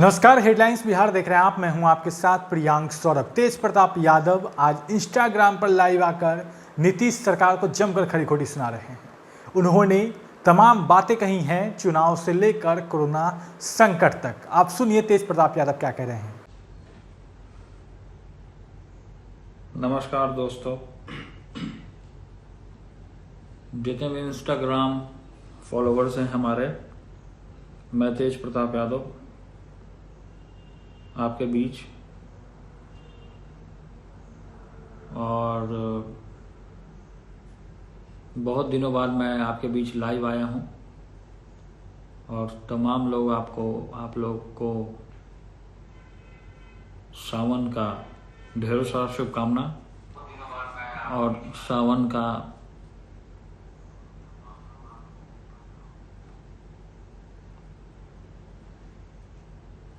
नमस्कार, हेडलाइंस बिहार देख रहे हैं आप। मैं हूं आपके साथ प्रियांक सौरभ। तेज प्रताप यादव आज इंस्टाग्राम पर लाइव आकर नीतीश सरकार को जमकर खरी खोटी सुना रहे हैं। उन्होंने तमाम बातें कही हैं, चुनाव से लेकर कोरोना संकट तक। आप सुनिए तेज प्रताप यादव क्या कह रहे हैं। नमस्कार दोस्तों, जितने भी इंस्टाग्राम फॉलोवर्स हैं हमारे, मैं तेज प्रताप यादव आपके बीच और बहुत दिनों बाद मैं आपके बीच लाइव आया हूं और तमाम लोग आप लोग को सावन का ढेरों सारा शुभकामना और सावन का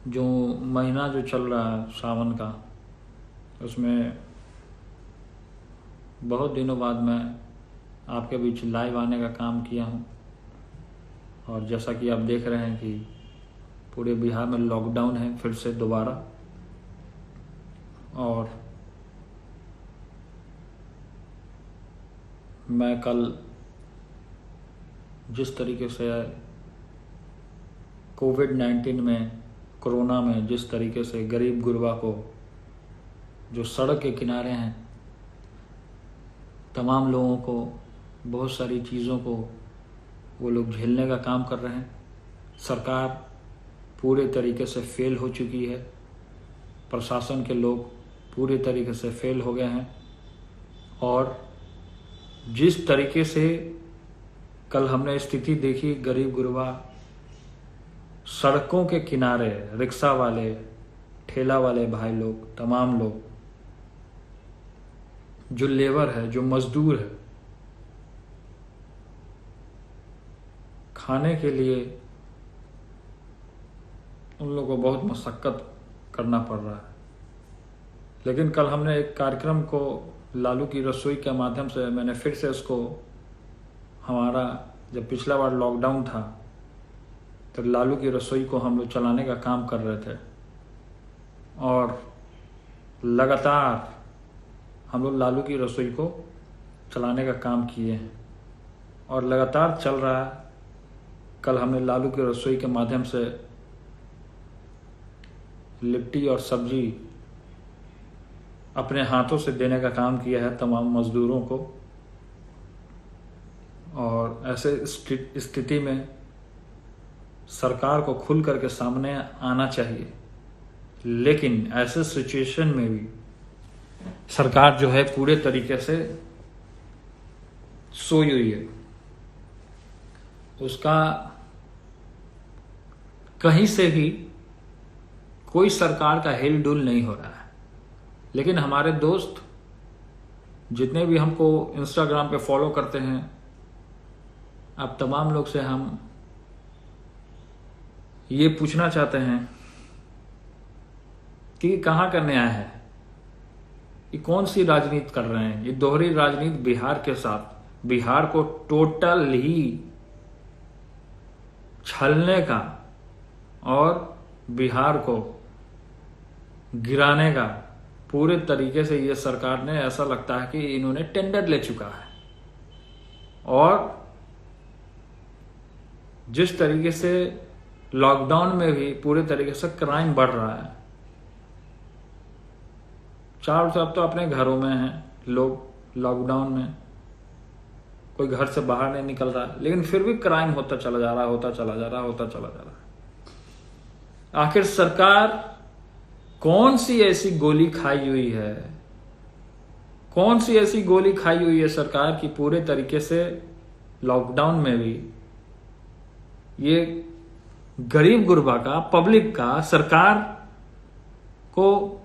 जो महीना जो चल रहा है सावन का, उसमें बहुत दिनों बाद मैं आपके बीच लाइव आने का काम किया हूं। और जैसा कि आप देख रहे हैं कि पूरे बिहार में लॉकडाउन है फिर से दोबारा। और मैं कल जिस तरीके से कोविड-19 में, कोरोना में जिस तरीके से गरीब गुरबा को जो सड़क के किनारे हैं, तमाम लोगों को बहुत सारी चीज़ों को वो लोग झेलने का काम कर रहे हैं। सरकार पूरे तरीके से फेल हो चुकी है, प्रशासन के लोग पूरे तरीके से फेल हो गए हैं। और जिस तरीके से कल हमने स्थिति देखी, गरीब गुरबा सड़कों के किनारे, रिक्शा वाले, ठेला वाले भाई लोग, तमाम लोग जो लेबर है, जो मजदूर है, खाने के लिए उन लोगों को बहुत मशक्कत करना पड़ रहा है। लेकिन कल हमने एक कार्यक्रम को लालू की रसोई के माध्यम से, मैंने फिर से उसको, हमारा जब पिछला बार लॉकडाउन था तो लालू की रसोई को हम लोग चलाने का काम कर रहे थे और लगातार हम लोग लालू की रसोई को चलाने का काम किए हैं और लगातार चल रहा है। कल हमने लालू की रसोई के माध्यम से लिट्टी और सब्जी अपने हाथों से देने का काम किया है तमाम मजदूरों को। और ऐसे स्थिति में सरकार को खुल करके सामने आना चाहिए, लेकिन ऐसे सिचुएशन में भी सरकार जो है पूरे तरीके से सोई हुई है। उसका कहीं से भी कोई सरकार का हिल डुल नहीं हो रहा है। लेकिन हमारे दोस्त जितने भी हमको इंस्टाग्राम पे फॉलो करते हैं, अब तमाम लोग से हम ये पूछना चाहते हैं कि कहाँ करने आए हैं, ये कौन सी राजनीति कर रहे हैं। ये दोहरी राजनीति बिहार के साथ, बिहार को टोटल ही छलने का और बिहार को गिराने का पूरे तरीके से ये सरकार ने, ऐसा लगता है कि इन्होंने टेंडर ले चुका है। और जिस तरीके से लॉकडाउन में भी पूरे तरीके से क्राइम बढ़ रहा है, चारों तरफ तो अपने घरों में हैं लोग, लॉकडाउन में कोई घर से बाहर नहीं निकल रहा है, लेकिन फिर भी क्राइम होता चला जा रहा है। आखिर सरकार कौन सी ऐसी गोली खाई हुई है, कौन सी ऐसी गोली खाई हुई है सरकार की पूरे तरीके से लॉकडाउन में भी ये गरीब गुरबा का, पब्लिक का, सरकार को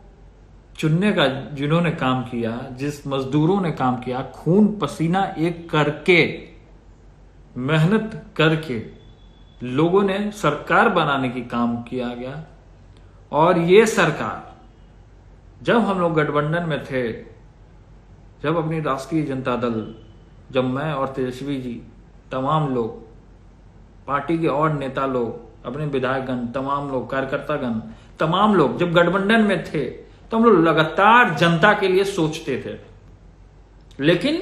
चुनने का जिन्होंने काम किया, जिस मजदूरों ने काम किया, खून पसीना एक करके, मेहनत करके लोगों ने सरकार बनाने की काम किया गया। और ये सरकार, जब हम लोग गठबंधन में थे, जब अपनी राष्ट्रीय जनता दल, जब मैं और तेजस्वी जी, तमाम लोग, पार्टी के और नेता लोग अपने विधायकगण, तमाम लोग, कार्यकर्तागण, तमाम लोग जब गठबंधन में थे तो हम लोग लगातार जनता के लिए सोचते थे। लेकिन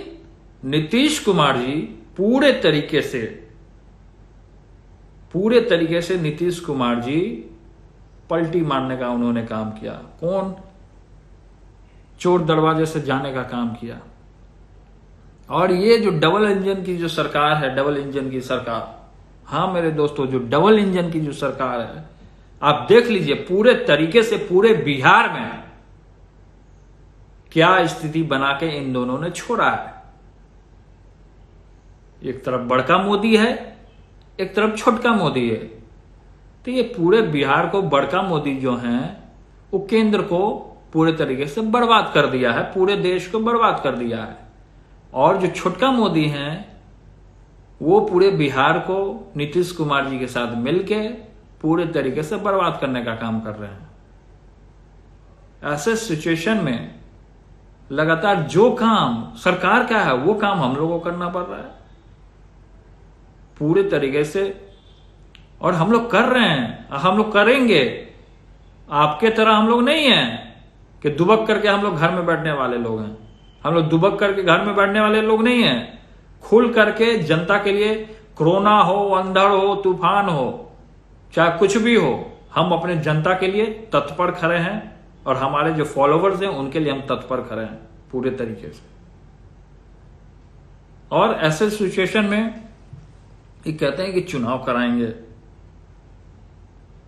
नीतीश कुमार जी पूरे तरीके से नीतीश कुमार जी पलटी मारने का उन्होंने काम किया। कौन? चोर दरवाजे से जाने का काम किया। और ये जो डबल इंजन की जो सरकार है, डबल इंजन की सरकार, हाँ मेरे दोस्तों, जो डबल इंजन की जो सरकार है, आप देख लीजिए पूरे तरीके से पूरे बिहार में क्या स्थिति बना के इन दोनों ने छोड़ा है। एक तरफ बड़का मोदी है, एक तरफ छोटका मोदी है। तो ये पूरे बिहार को बड़का मोदी जो हैं वो केंद्र को पूरे तरीके से बर्बाद कर दिया है, पूरे देश को बर्बाद कर दिया है। और जो छोटका मोदी हैं वो पूरे बिहार को नीतीश कुमार जी के साथ मिलके पूरे तरीके से बर्बाद करने का काम कर रहे हैं। ऐसे सिचुएशन में लगातार जो काम सरकार का है वो काम हम लोगों को करना पड़ रहा है पूरे तरीके से, और हम लोग कर रहे हैं, हम लोग करेंगे। आपके तरह हम लोग नहीं हैं कि दुबक करके हम लोग घर में बैठने वाले लोग हैं। हम लोग दुबक करके घर में बैठने वाले लोग नहीं हैं। खुल करके जनता के लिए, कोरोना हो, अंधड़ हो, तूफान हो, चाहे कुछ भी हो, हम अपने जनता के लिए तत्पर खड़े हैं और हमारे जो फॉलोवर्स हैं उनके लिए हम तत्पर खड़े हैं पूरे तरीके से। और ऐसे सिचुएशन में ये कहते हैं कि चुनाव कराएंगे।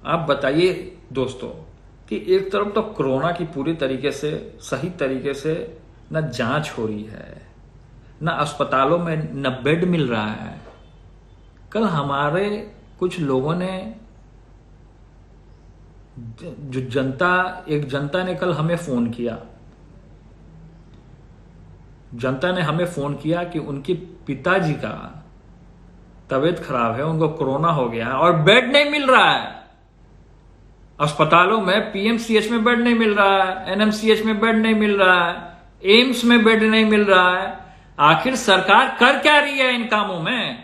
आप बताइए दोस्तों कि एक तरफ तो कोरोना की पूरी तरीके से सही तरीके से न जांच हो रही है, न अस्पतालों में न बेड मिल रहा है। कल हमारे कुछ लोगों ने, जो जनता ने कल हमें फोन किया, जनता ने हमें फोन किया कि उनके पिताजी का तबीयत खराब है, उनको कोरोना हो गया है और बेड नहीं मिल रहा है। अस्पतालों में पीएमसीएच में बेड नहीं मिल रहा है, एनएमसीएच में बेड नहीं मिल रहा है, एम्स में बेड नहीं मिल रहा है। आखिर सरकार कर क्या रही है इन कामों में?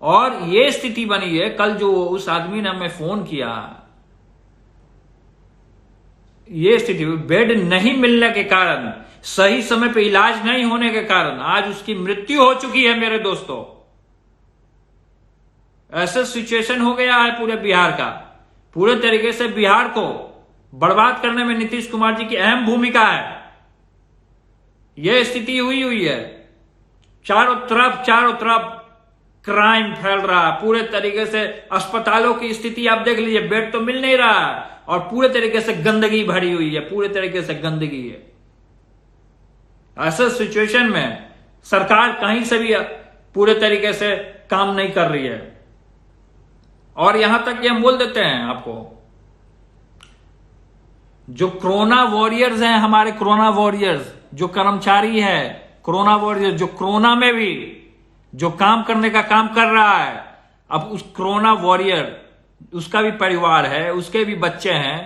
और ये स्थिति बनी है। कल जो उस आदमी ने हमें फोन किया, ये स्थिति, बेड नहीं मिलने के कारण, सही समय पे इलाज नहीं होने के कारण आज उसकी मृत्यु हो चुकी है मेरे दोस्तों। ऐसा सिचुएशन हो गया है पूरे बिहार का। पूरे तरीके से बिहार को बर्बाद करने में नीतीश कुमार जी की अहम भूमिका है। यह स्थिति हुई है। चारों तरफ क्राइम फैल रहा है पूरे तरीके से। अस्पतालों की स्थिति आप देख लीजिए, बेड तो मिल नहीं रहा है और पूरे तरीके से गंदगी भरी हुई है, पूरे तरीके से गंदगी है। ऐसे सिचुएशन में सरकार कहीं से भी पूरे तरीके से काम नहीं कर रही है। और यहां तक कि हम बोल देते हैं आपको, जो कोरोना वॉरियर्स हैं, हमारे कोरोना वॉरियर्स, जो कर्मचारी है कोरोना वॉरियर्स, जो कोरोना में भी जो काम करने का काम कर रहा है, अब उस कोरोना वॉरियर, उसका भी परिवार है, उसके भी बच्चे हैं।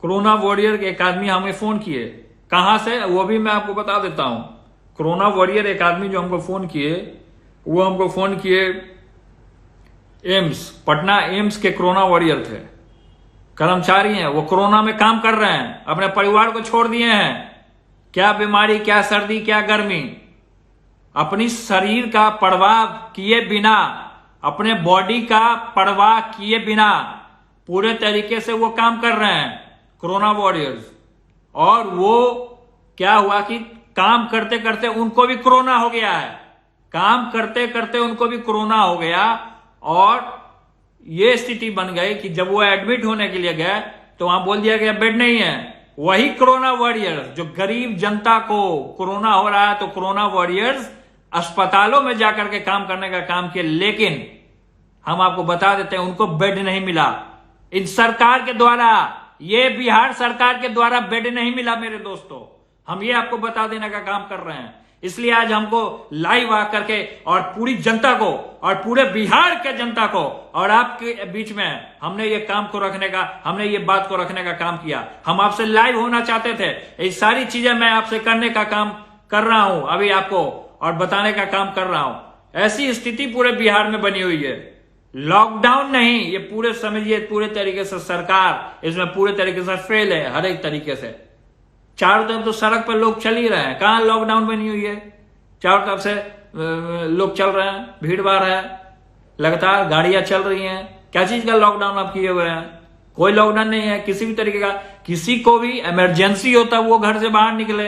कोरोना वॉरियर के एक आदमी हमें फोन किए, कहां से वो भी मैं आपको बता देता हूं। कोरोना वॉरियर एक आदमी जो हमको फोन किए, वो हमको फोन किए एम्स, पटना एम्स के कोरोना वॉरियर थे, कर्मचारी हैं। वो कोरोना में काम कर रहे हैं, अपने परिवार को छोड़ दिए हैं। क्या बीमारी, क्या सर्दी, क्या गर्मी, अपनी शरीर का परवाह किए बिना, अपने बॉडी का परवाह किए बिना पूरे तरीके से वो काम कर रहे हैं कोरोना वॉरियर्स। और वो क्या हुआ कि काम करते करते उनको भी कोरोना हो गया है, काम करते करते उनको भी कोरोना हो गया। और ये स्थिति बन गई कि जब वो एडमिट होने के लिए गए तो वहां बोल दिया गया बेड नहीं है। वही कोरोना वॉरियर्स, जो गरीब जनता को कोरोना हो रहा है, तो कोरोना वॉरियर्स अस्पतालों में जाकर के काम करने का काम किया। लेकिन हम आपको बता देते हैं, उनको बेड नहीं मिला। इन सरकार के द्वारा, ये बिहार सरकार के द्वारा बेड नहीं मिला मेरे दोस्तों। हम ये आपको बता देने का काम कर रहे हैं। इसलिए आज हमको लाइव आकर के और पूरी जनता को और पूरे बिहार के जनता को और आपके बीच में हमने ये काम को रखने का, हमने ये बात को रखने का काम किया। हम आपसे लाइव होना चाहते थे। ये सारी चीजें मैं आपसे करने का काम कर रहा हूं अभी आपको, और बताने का काम कर रहा हूं। ऐसी स्थिति पूरे बिहार में बनी हुई है। लॉकडाउन नहीं, ये पूरे समझिए पूरे तरीके से सरकार इसमें पूरे तरीके से फेल है हर एक तरीके से। चारों तरफ तो सड़क पर लोग चल ही रहे हैं, कहां लॉकडाउन में नहीं हुई है। चारों तरफ से लोग चल रहे हैं, भीड़ भाड़ है, लगातार गाड़ियां चल रही हैं। क्या चीज का लॉकडाउन आप किए हुए हैं? कोई लॉकडाउन नहीं है किसी भी तरीके का। किसी को भी इमरजेंसी होता वो घर से बाहर निकले,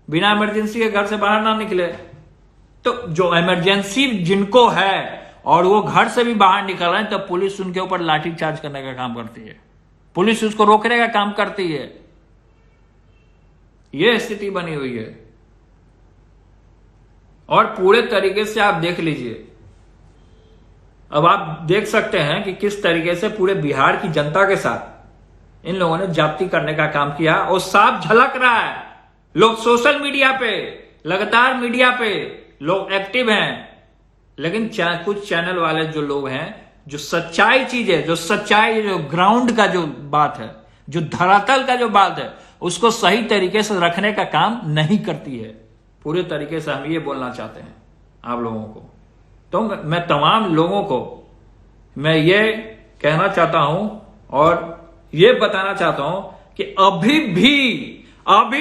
बिना इमरजेंसी के घर से बाहर ना निकले। तो जो इमरजेंसी जिनको है और वो घर से भी बाहर निकल रहे हैं, तब पुलिस उनके ऊपर लाठी चार्ज करने का काम करती है, पुलिस उसको रोकने का काम करती है। यह स्थिति बनी हुई है। और पूरे तरीके से आप देख लीजिए, अब आप देख सकते हैं कि किस तरीके से पूरे बिहार की जनता के साथ इन लोगों ने जाप्ती करने का काम किया और साफ झलक रहा है। लोग सोशल मीडिया पे लगातार मीडिया पे लोग एक्टिव हैं, लेकिन कुछ चैनल वाले जो लोग हैं, जो सच्चाई चीज है, जो सच्चाई, जो ग्राउंड का जो बात है, जो धरातल का जो बात है, उसको सही तरीके से रखने का काम नहीं करती है। पूरे तरीके से हम ये बोलना चाहते हैं आप लोगों को। तो मैं तमाम लोगों को मैं ये कहना चाहता हूं और ये बताना चाहता हूं कि अभी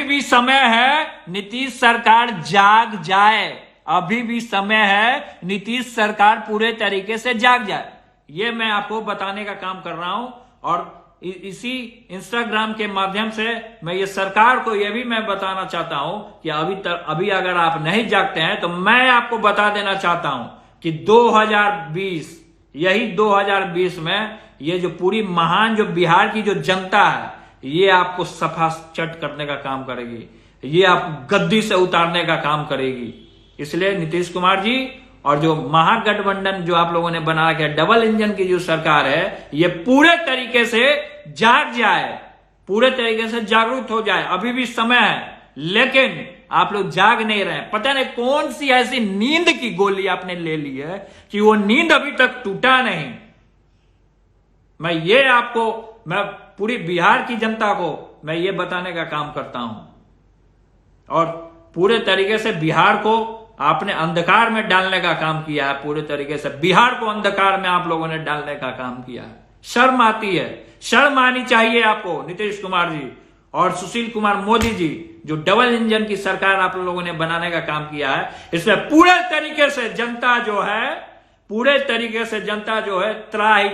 भी समय है, नीतीश सरकार जाग जाए। अभी भी समय है, नीतीश सरकार पूरे तरीके से जाग जाए। ये मैं आपको बताने का काम कर रहा हूं और इसी इंस्टाग्राम के माध्यम से मैं ये सरकार को ये भी मैं बताना चाहता हूं कि अभी अगर आप नहीं जागते हैं तो मैं आपको बता देना चाहता हूं कि 2020 में ये जो पूरी महान जो बिहार की जो जनता है, ये आपको सफा चट करने का काम करेगी, ये आप गद्दी से उतारने का काम करेगी। इसलिए नीतीश कुमार जी और जो महागठबंधन जो आप लोगों ने बना रखा है, डबल इंजन की जो सरकार है, ये पूरे तरीके से जाग जाए, पूरे तरीके से जागरूक हो जाए। अभी भी समय है, लेकिन आप लोग जाग नहीं रहे। पता नहीं कौन सी ऐसी नींद की गोली आपने ले ली है कि वो नींद अभी तक टूटा नहीं। मैं पूरी बिहार की जनता को मैं ये बताने का काम करता हूं और पूरे तरीके से बिहार को आपने अंधकार में डालने का काम किया है। पूरे तरीके से बिहार को अंधकार में आप लोगों ने डालने का काम किया है। शर्म आती है, शर्म आनी चाहिए आपको नीतीश कुमार जी और सुशील कुमार मोदी जी, जो डबल इंजन की सरकार आप लोगों ने बनाने का काम किया है। इसमें पूरे तरीके से जनता जो है त्राही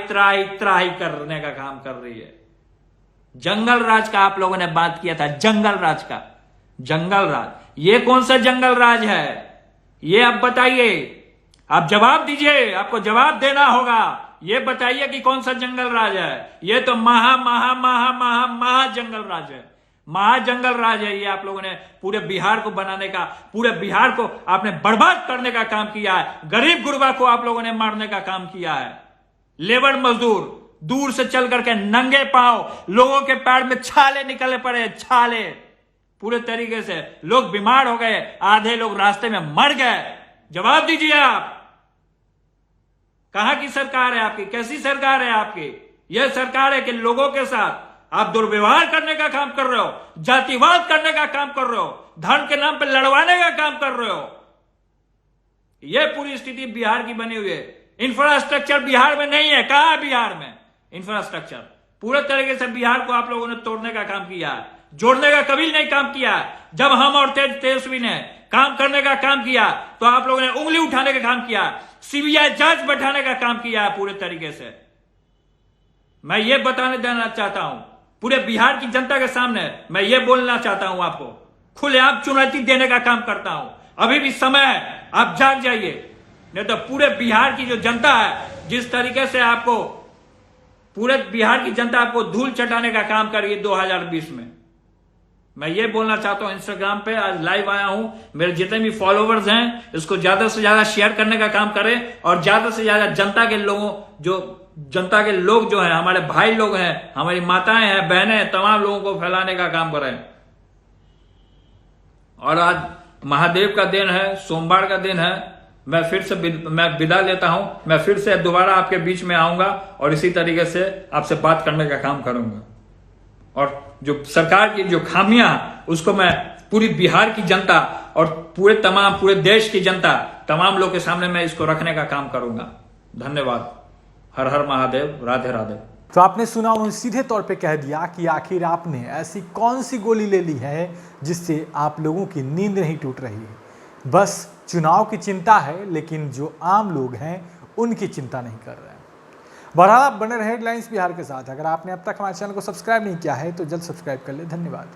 करने का काम कर रही है। जंगल राज का आप लोगों ने बात किया था, जंगल राज, ये कौन सा जंगल राज है? ये आप बताइए, आप जवाब दीजिए, आपको जवाब देना होगा। ये बताइए कि कौन सा जंगल राज है? ये तो महा जंगल राज है, महाजंगल राज है। ये आप लोगों ने पूरे बिहार को बनाने का, पूरे बिहार को आपने बर्बाद करने का काम किया है। गरीब गुरबा को आप लोगों ने मारने का काम किया है। लेबर मजदूर दूर से चल करके नंगे पांव, लोगों के पैर में छाले निकलने पड़े, छाले। पूरे तरीके से लोग बीमार हो गए, आधे लोग रास्ते में मर गए। जवाब दीजिए आप, कहां की सरकार है आपकी? कैसी सरकार है आपकी? यह सरकार है कि लोगों के साथ आप दुर्व्यवहार करने का काम कर रहे हो, जातिवाद करने का काम कर रहे हो, धर्म के नाम पर लड़वाने का काम कर रहे हो। यह पूरी स्थिति बिहार की बनी हुई है। इंफ्रास्ट्रक्चर बिहार में नहीं है। कहां है बिहार में इंफ्रास्ट्रक्चर? पूरे तरीके से बिहार को आप लोगों ने तोड़ने का काम किया है, जोड़ने का कभी नहीं काम किया है। जब हम और तेजस्वी ने काम करने का काम किया तो आप लोगों ने उंगली उठाने का काम किया, सीबीआई जांच बैठाने का काम किया है। पूरे तरीके से मैं ये बताने देना चाहता हूं पूरे बिहार की जनता के सामने, मैं ये बोलना चाहता हूं, आपको खुलेआम चुनौती देने का काम करता हूं। अभी भी समय है, आप जाग जाइए, नहीं तो पूरे बिहार की जो जनता है, जिस तरीके से आपको पूरे बिहार की जनता आपको धूल चटाने का काम करेगी 2020 में। मैं ये बोलना चाहता हूं, इंस्टाग्राम पे आज लाइव आया हूं, मेरे जितने भी फॉलोवर्स हैं इसको ज्यादा से ज्यादा शेयर करने का काम करें और ज्यादा से ज्यादा जनता के लोग जो हैं, हमारे भाई लोग हैं, हमारी माताएं हैं, बहनें हैं, तमाम लोगों को फैलाने का काम करें। और आज महादेव का दिन है, सोमवार का दिन है। मैं फिर से विदा लेता हूं। मैं फिर से दोबारा आपके बीच में आऊंगा और इसी तरीके से आपसे बात करने का काम करूंगा। और जो सरकार की जो खामियां उसको मैं पूरी बिहार की जनता और पूरे देश की जनता, तमाम लोग के सामने मैं इसको रखने का काम करूंगा। धन्यवाद। हर हर महादेव, राधे राधे। तो आपने सुना, उन्होंने सीधे तौर पे कह दिया कि आखिर आपने ऐसी कौन सी गोली ले ली है जिससे आप लोगों की नींद नहीं टूट रही है। बस चुनाव की चिंता है, लेकिन जो आम लोग हैं उनकी चिंता नहीं कर रहे हैं। बहरहाल आप बने रहे हेडलाइंस बिहार के साथ। अगर आपने अब तक हमारे चैनल को सब्सक्राइब नहीं किया है तो जल्द सब्सक्राइब कर ले। धन्यवाद।